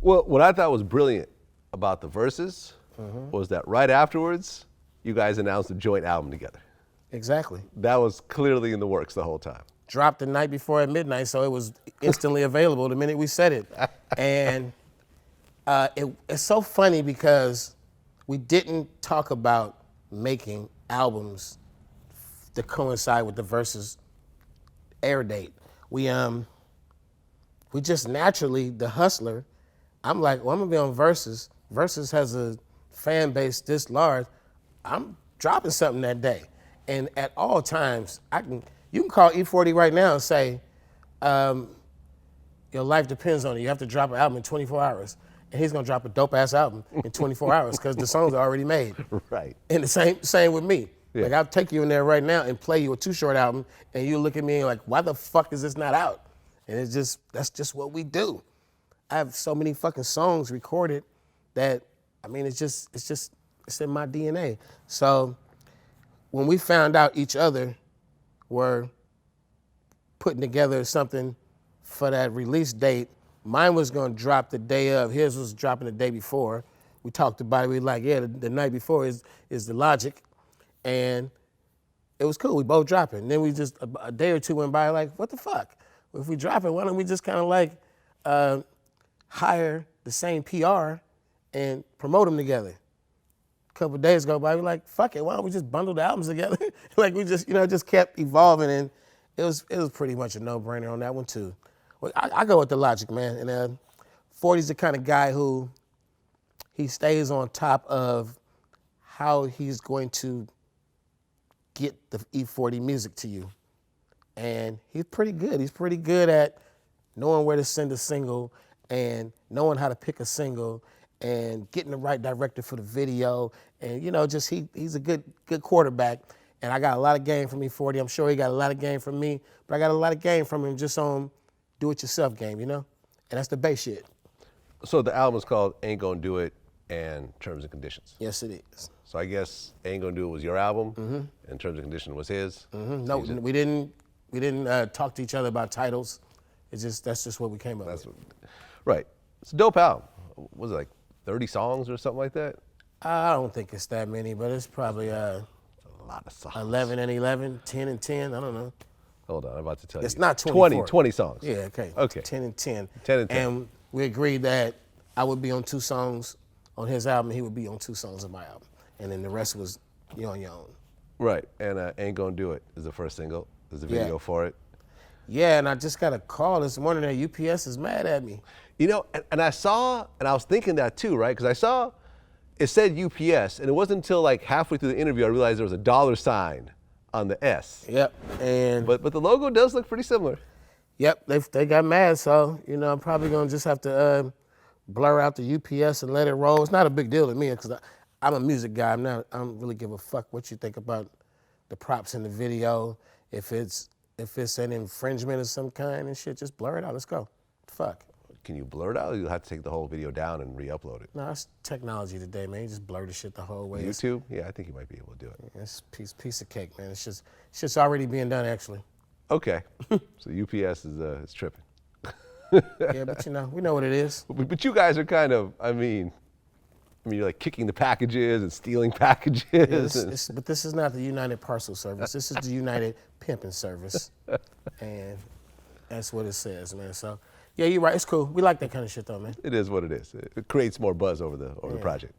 Well, what I thought was brilliant about the Verzuz was that right afterwards, you guys announced a joint album together. Exactly. That was clearly in the works the whole time. Dropped the night before at midnight, so it was instantly available the minute we said it. And it's so funny because we didn't talk about making albums to coincide with the Verzuz air date. We just naturally, the hustler, I'm like, well, I'm gonna be on Verzuz. Verzuz has a fan base this large. I'm dropping something that day. And at all times, you can call E-40 right now and say, your life depends on it. You have to drop an album in 24 hours. And he's gonna drop a dope ass album in 24 hours because the songs are already made. Right. And the same with me. Yeah. Like I'll take you in there right now and play you a Too Short album and you look at me and like, why the fuck is this not out? And that's just what we do. I have so many fucking songs recorded that, I mean, it's in my DNA. So when we found out each other were putting together something for that release date, mine was gonna drop the day of, his was dropping the day before. We talked about it, we were like, yeah, the night before is the logic. And it was cool, we both dropping. And then we just, a day or two went by like, what the fuck? If we drop it, why don't we just kind of like hire the same PR and promote them together? A couple of days go by, we're like, fuck it, why don't we just bundle the albums together? Like we just, just kept evolving, and it was pretty much a no-brainer on that one too. Well, I go with the logic, man. And 40's the kind of guy who, he stays on top of how he's going to get the E-40 music to you. And he's pretty good. He's pretty good at knowing where to send a single and knowing how to pick a single and getting the right director for the video. And just he's a good quarterback. And I got a lot of game from E-40. I'm sure he got a lot of game from me, but I got a lot of game from him just on do-it-yourself game, And that's the bass shit. So the album is called Ain't Gonna Do It and Terms and Conditions. Yes, it is. So I guess Ain't Gonna Do It was your album, and Terms and Conditions was his. No, we didn't talk to each other about titles. That's just what we came up with. Right. It's a dope album. Was it like 30 songs or something like that? I don't think it's that many, but it's probably A lot of songs. 11 and 11, 10 and 10, I don't know. Hold on, I'm about to tell you. It's not 24. 20 songs. Yeah, okay. Okay. 10 and 10. 10 and 10. And we agreed that I would be on 2 songs on his album, he would be on 2 songs on my album. And then the rest was you on your own. Right, and Ain't Gonna Do It is the first single. There's a video for it. Yeah, and I just got a call this morning that UPS is mad at me. And I saw, and I was thinking that too, right? Because I saw, it said UPS, and it wasn't until like halfway through the interview I realized there was a $sign on the S. Yep, and but the logo does look pretty similar. Yep, they got mad, so I'm probably gonna just have to blur out the UPS and let it roll. It's not a big deal to me because I'm a music guy. I don't really give a fuck what you think about the props in the video. If it's an infringement of some kind and shit, just blur it out. Let's go. Fuck. Can you blur it out, or you'll have to take the whole video down and re-upload it? No, it's technology today, man. You just blur the shit the whole way. YouTube? Yeah, I think you might be able to do it. It's a piece of cake, man. It's just already being done, actually. Okay. So UPS is tripping. Yeah, but we know what it is. But you guys are kind of, I mean, you're like kicking the packages and stealing packages. Yeah, but this is not the United Parcel Service. This is the United Pimping Service. And that's what it says, man. So, yeah, you're right. It's cool. We like that kind of shit, though, man. It is what it is. It creates more buzz over the project.